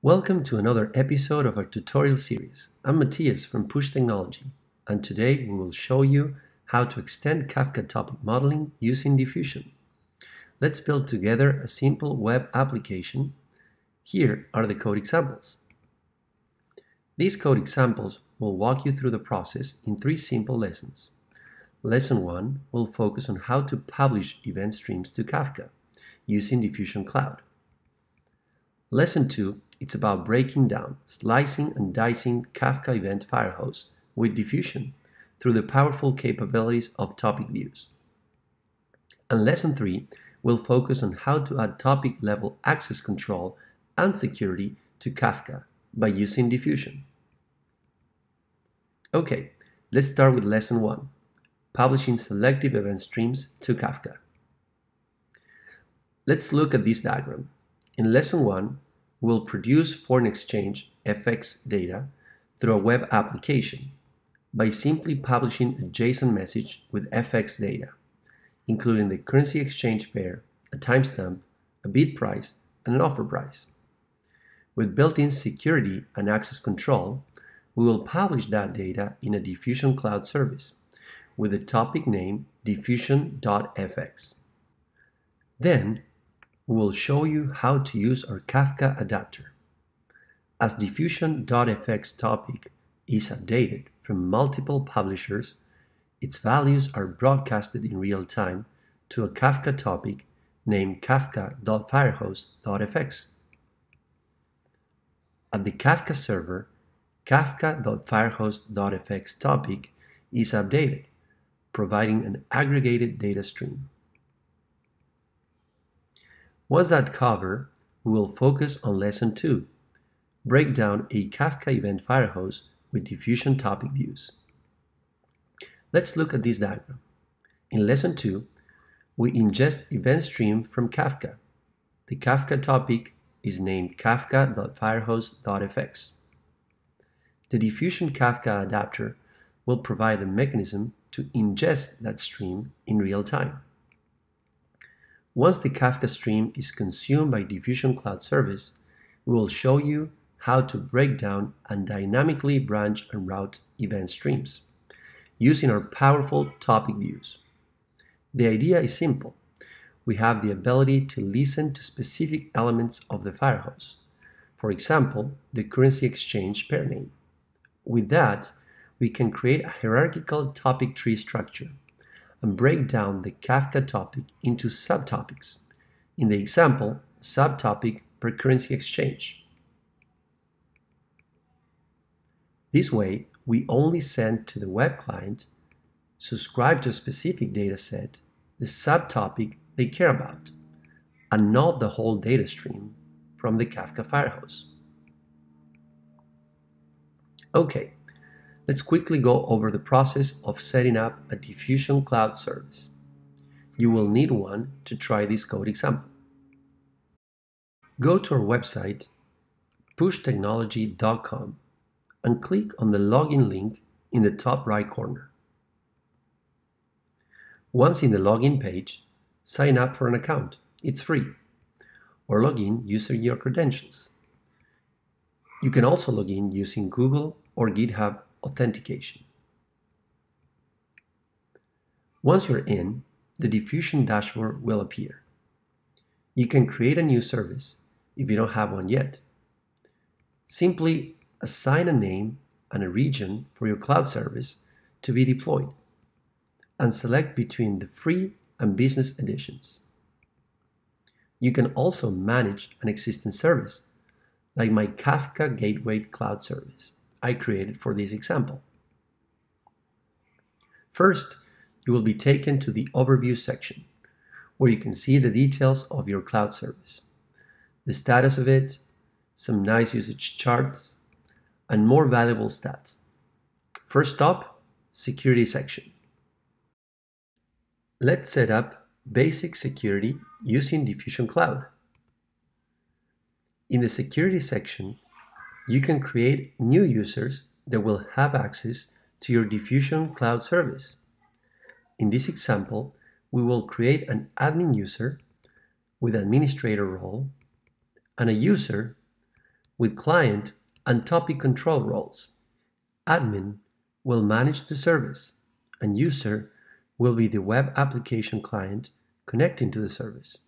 Welcome to another episode of our tutorial series. I'm Matthias from Push Technology, and today we will show you how to extend Kafka Topic Modeling using Diffusion. Let's build together a simple web application. Here are the code examples. These code examples will walk you through the process in 3 simple lessons. Lesson 1 will focus on how to publish event streams to Kafka using Diffusion Cloud. Lesson 2, it's about breaking down, slicing and dicing Kafka event-firehose with Diffusion through the powerful capabilities of topic views. And Lesson 3 will focus on how to add topic-level access control and security to Kafka by using Diffusion. Okay, let's start with Lesson 1, publishing selective event streams to Kafka. Let's look at this diagram. In Lesson 1, we'll produce foreign exchange FX data through a web application by simply publishing a JSON message with FX data, including the currency exchange pair, a timestamp, a bid price, and an offer price. With built-in security and access control, we will publish that data in a Diffusion Cloud service with the topic name diffusion.fx. Then, we will show you how to use our Kafka Adapter. As diffusion.fx topic is updated from multiple publishers, its values are broadcasted in real time to a Kafka topic named kafka.firehose.fx. At the Kafka server, kafka.firehose.fx topic is updated, providing an aggregated data stream. Once that's covered, we will focus on Lesson 2, break down a Kafka event-firehose with Diffusion Topic Views. Let's look at this diagram. In Lesson 2, we ingest event stream from Kafka. The Kafka topic is named kafka.firehose.fx. The Diffusion Kafka Adapter will provide the mechanism to ingest that stream in real time. Once the Kafka stream is consumed by Diffusion Cloud Service, we will show you how to break down and dynamically branch and route event streams using our powerful topic views. The idea is simple. We have the ability to listen to specific elements of the firehose, for example, the currency exchange pair name. With that, we can create a hierarchical topic tree structure and break down the Kafka topic into subtopics. In the example, subtopic per currency exchange. This way, we only send to the web client, subscribe to a specific data set, the subtopic they care about, and not the whole data stream from the Kafka firehose. Okay. Let's quickly go over the process of setting up a Diffusion Cloud service. You will need one to try this code example. Go to our website, pushtechnology.com, and click on the login link in the top right corner. Once in the login page, sign up for an account. It's free. Or log in using your credentials. You can also log in using Google or GitHub authentication. Once you're in, the Diffusion dashboard will appear. You can create a new service if you don't have one yet. Simply assign a name and a region for your cloud service to be deployed, and select between the free and business editions. You can also manage an existing service, like my Kafka Gateway cloud service I created for this example. First, you will be taken to the Overview section, where you can see the details of your cloud service, the status of it, some nice usage charts, and more valuable stats. First up, Security section. Let's set up basic security using Diffusion Cloud. In the Security section, you can create new users that will have access to your Diffusion Cloud service. In this example, we will create an admin user with administrator role and a user with client and topic control roles. Admin will manage the service, and user will be the web application client connecting to the service.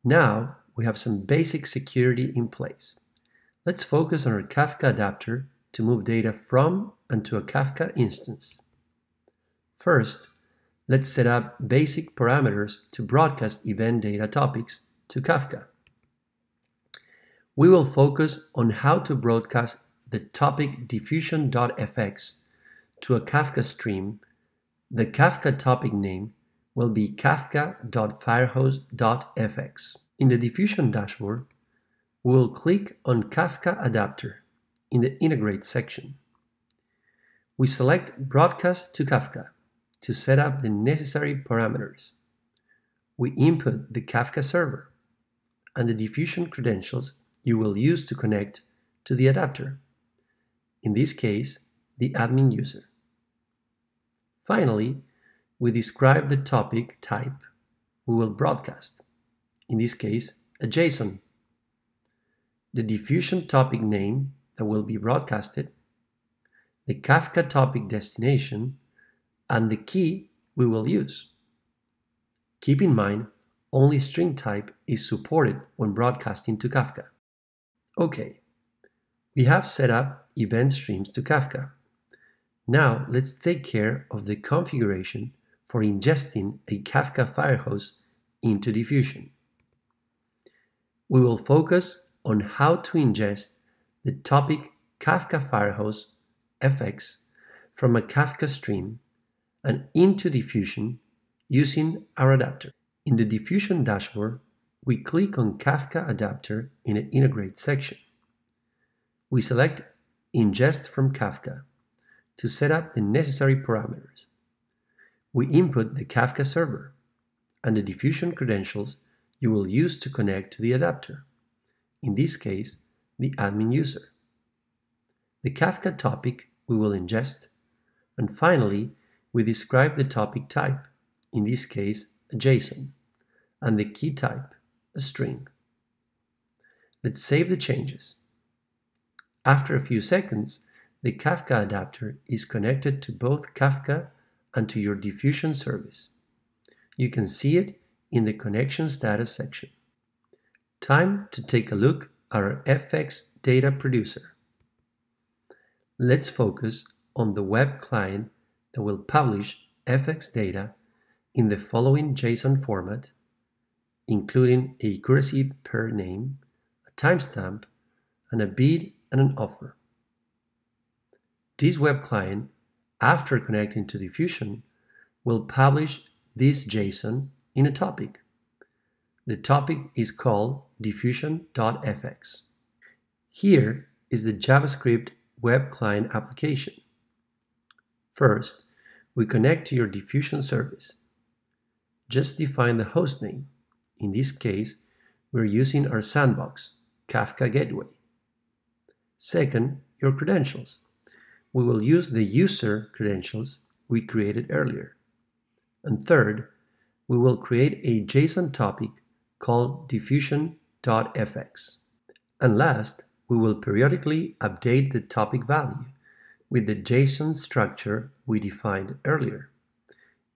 Now we have some basic security in place. Let's focus on our Kafka adapter to move data from and to a Kafka instance. First, let's set up basic parameters to broadcast event data topics to Kafka. We will focus on how to broadcast the topic diffusion.fx to a Kafka stream. The Kafka topic name will be kafka.firehose.fx. In the Diffusion dashboard, we will click on Kafka Adapter in the Integrate section. We select Broadcast to Kafka to set up the necessary parameters. We input the Kafka server and the Diffusion credentials you will use to connect to the adapter, in this case, the admin user. Finally, we describe the topic type we will broadcast, in this case, a JSON, the Diffusion topic name that will be broadcasted, the Kafka topic destination, and the key we will use. Keep in mind, only string type is supported when broadcasting to Kafka. Okay, we have set up event streams to Kafka. Now let's take care of the configuration for ingesting a Kafka firehose into Diffusion. We will focus on how to ingest the topic Kafka firehose fx from a Kafka stream and into Diffusion using our adapter. In the Diffusion dashboard, we click on Kafka Adapter in the Integrate section. We select Ingest from Kafka to set up the necessary parameters. We input the Kafka server and the Diffusion credentials you will use to connect to the adapter, in this case, the admin user. The Kafka topic we will ingest, and finally, we describe the topic type, in this case, a JSON, and the key type, a string. Let's save the changes. After a few seconds, the Kafka adapter is connected to both Kafka and to your Diffusion service. You can see it in the Connection Status section. Time to take a look at our FX data producer. Let's focus on the web client that will publish FX data in the following JSON format, including a accuracy per name, a timestamp, and a bid and an offer. This web client, after connecting to Diffusion, will publish this JSON in a topic. The topic is called diffusion.fx. Here is the JavaScript web client application. First, we connect to your Diffusion service. Just define the host name. In this case, we're using our sandbox, Kafka Gateway. Second, your credentials. We will use the user credentials we created earlier. And third, we will create a JSON topic called diffusion.fx. And last, we will periodically update the topic value with the JSON structure we defined earlier,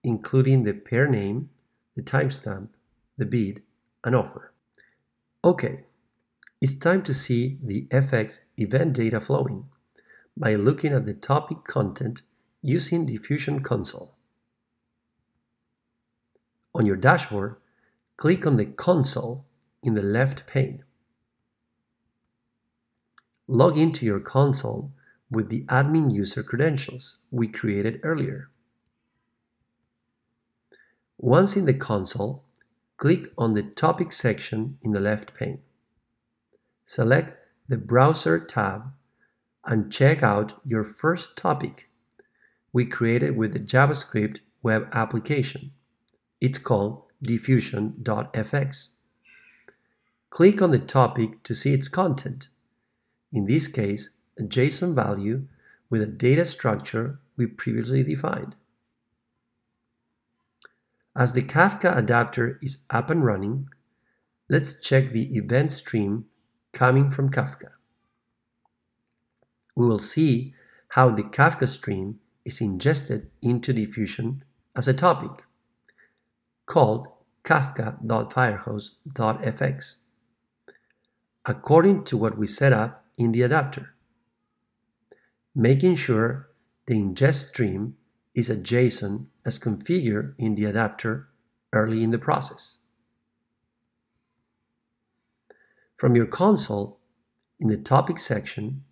including the pair name, the timestamp, the bid, and offer. Okay, it's time to see the FX event data flowing by looking at the topic content using Diffusion Console. On your dashboard, click on the console in the left pane. Log into your console with the admin user credentials we created earlier. Once in the console, click on the topic section in the left pane. Select the Browser tab and check out your first topic we created with the JavaScript web application. It's called diffusion.fx. Click on the topic to see its content. In this case, a JSON value with a data structure we previously defined. As the Kafka adapter is up and running, let's check the event stream coming from Kafka. We will see how the Kafka stream is ingested into Diffusion as a topic called kafka.firehose.fx, according to what we set up in the adapter, making sure the ingest stream is a JSON as configured in the adapter early in the process. From your console, in the topic section,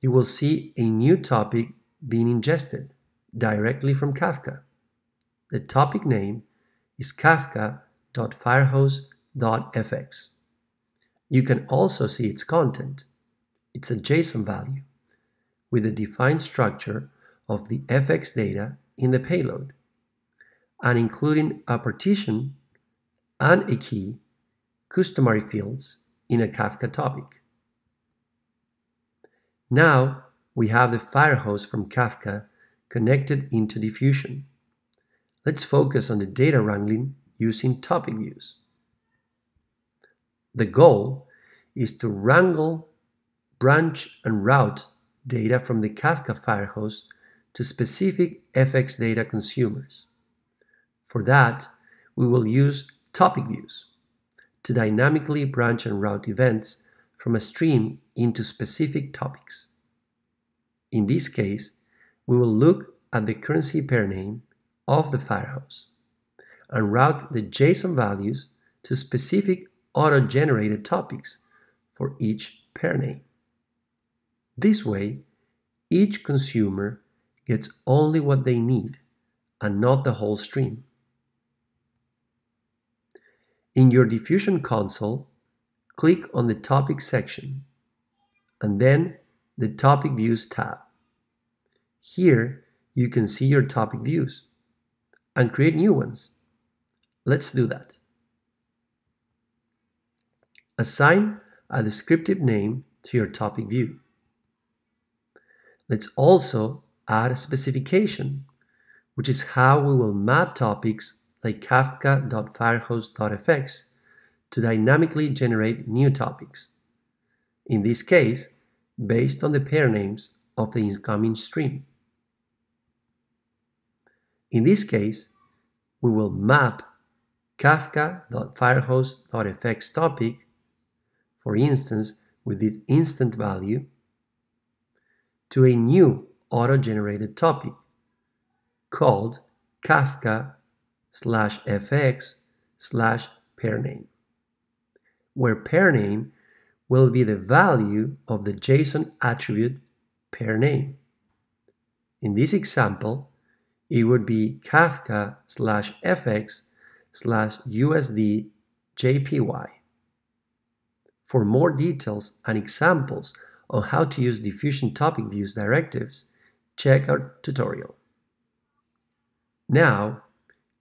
you will see a new topic being ingested directly from Kafka. The topic name is kafka.firehose.fx. You can also see its content. It's a JSON value with a defined structure of the fx data in the payload, and including a partition and a key, customary fields in a Kafka topic. Now we have the firehose from Kafka connected into Diffusion. Let's focus on the data wrangling using topic views. The goal is to wrangle, branch, and route data from the Kafka firehose to specific fx data consumers. For that, we will use topic views to dynamically branch and route events from a stream into specific topics. In this case, we will look at the currency pair name of the firehose and route the JSON values to specific auto-generated topics for each pair name. This way, each consumer gets only what they need and not the whole stream. In your Diffusion Console, click on the Topic section and then the Topic Views tab. Here, you can see your topic views and create new ones. Let's do that. Assign a descriptive name to your topic view. Let's also add a specification, which is how we will map topics like kafka.firehose.fx to dynamically generate new topics, in this case, based on the pair names of the incoming stream. In this case, we will map kafka.firehose.fx topic, for instance, with this instant value, to a new auto-generated topic called kafka/fx/pairname, where pairname will be the value of the JSON attribute pairname. In this example, it would be kafka/fx/USD/JPY. For more details and examples on how to use Diffusion Topic Views directives, check our tutorial. Now,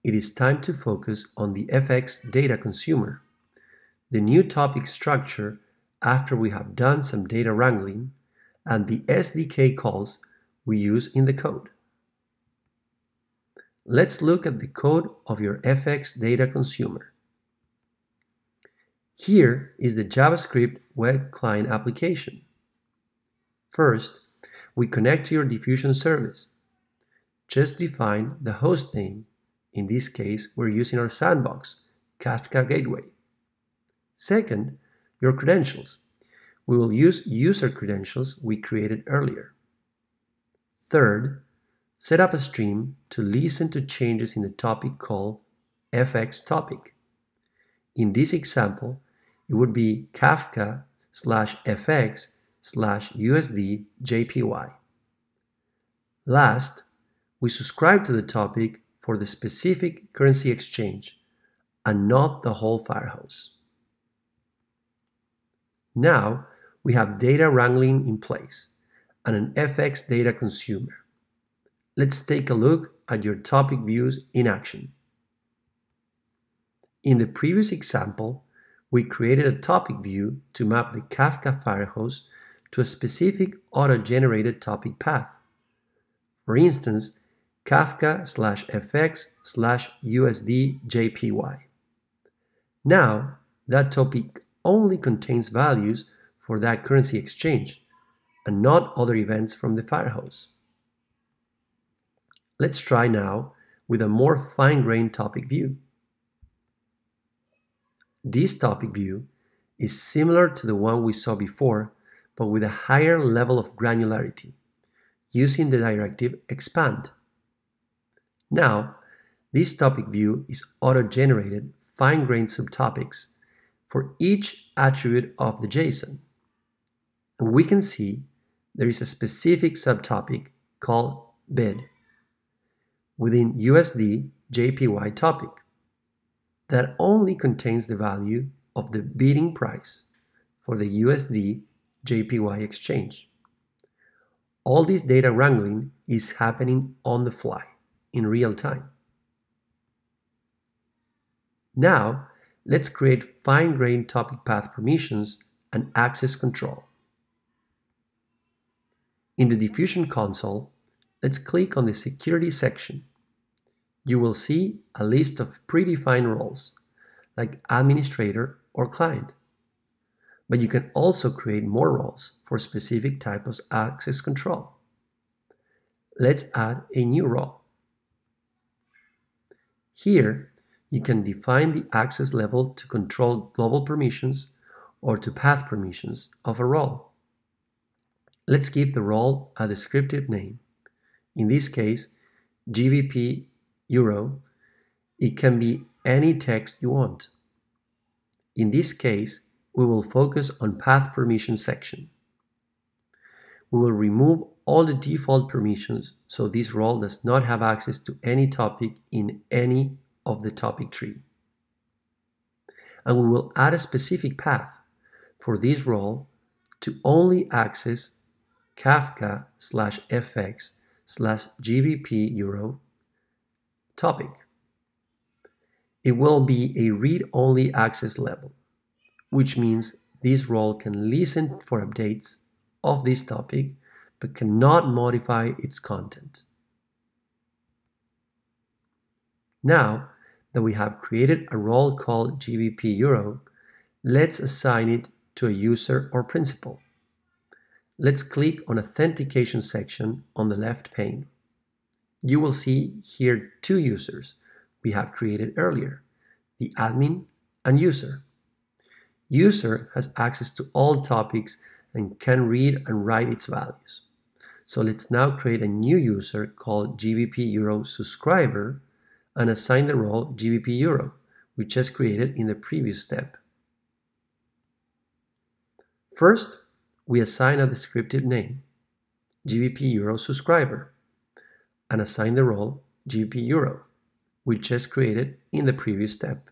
it is time to focus on the fx data consumer, the new topic structure after we have done some data wrangling, and the SDK calls we use in the code. Let's look at the code of your fx data consumer. Here is the JavaScript web client application. First, we connect to your Diffusion service. Just define the host name. In this case, we're using our sandbox, Kafka Gateway. Second, your credentials. We will use user credentials we created earlier. Third, set up a stream to listen to changes in the topic called fx topic. In this example, it would be kafka/fx/USD/JPY. Last, we subscribe to the topic for the specific currency exchange and not the whole firehose. Now we have data wrangling in place and an fx data consumer. Let's take a look at your topic views in action. In the previous example, we created a topic view to map the Kafka firehose to a specific auto-generated topic path. For instance, kafka/fx/USD/JPY. Now, that topic only contains values for that currency exchange and not other events from the firehose. Let's try now with a more fine-grained topic view. This topic view is similar to the one we saw before, but with a higher level of granularity, using the directive expand. Now, this topic view is auto-generated fine-grained subtopics for each attribute of the JSON. And we can see there is a specific subtopic called bid within USD JPY topic that only contains the value of the bidding price for the USD JPY exchange. All this data wrangling is happening on the fly, in real time. Now, let's create fine-grained topic path permissions and access control. In the Diffusion Console, let's click on the Security section. You will see a list of predefined roles, like administrator or client. But you can also create more roles for specific types of access control. Let's add a new role. Here, you can define the access level to control global permissions or to path permissions of a role. Let's give the role a descriptive name. In this case, GBP Euro. It can be any text you want. In this case, we will focus on path permission section. We will remove all the default permissions so this role does not have access to any topic in any of the topic tree. And we will add a specific path for this role to only access Kafka/fx/GBP Euro topic. It will be a read-only access level, which means this role can listen for updates of this topic but cannot modify its content. Now that we have created a role called GBP Euro, let's assign it to a user or principal. Let's click on Authentication section on the left pane. You will see here two users we have created earlier, the admin and user. User has access to all topics and can read and write its values. So let's now create a new user called GBP Euro subscriber and assign the role GBP Euro, we just created in the previous step. First, we assign a descriptive name, GBP Euro subscriber, and assign the role GBP Euro, we just created in the previous step.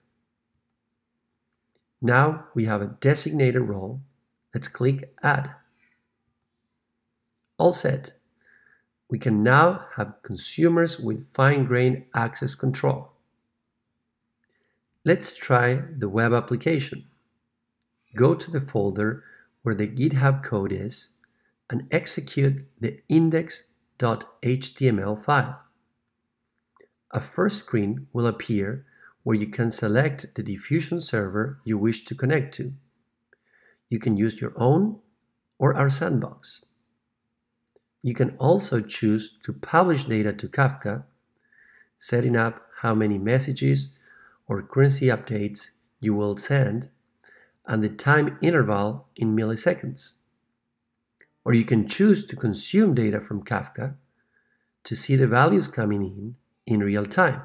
Now we have a designated role. Let's click Add. All set. We can now have consumers with fine-grained access control. Let's try the web application. Go to the folder where the GitHub code is and execute the index.html file. A first screen will appear where you can select the Diffusion server you wish to connect to. You can use your own or our sandbox. You can also choose to publish data to Kafka, setting up how many messages or currency updates you will send and the time interval in milliseconds. Or you can choose to consume data from Kafka to see the values coming in real time,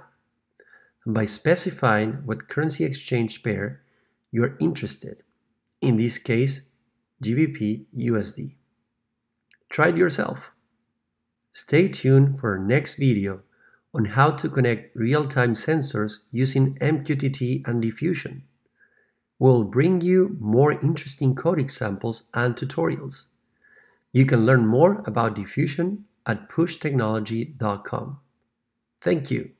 and by specifying what currency exchange pair you are interested, in this case, GBP USD. Try it yourself. Stay tuned for our next video on how to connect real-time sensors using MQTT and Diffusion. We'll bring you more interesting code examples and tutorials. You can learn more about Diffusion at pushtechnology.com. Thank you.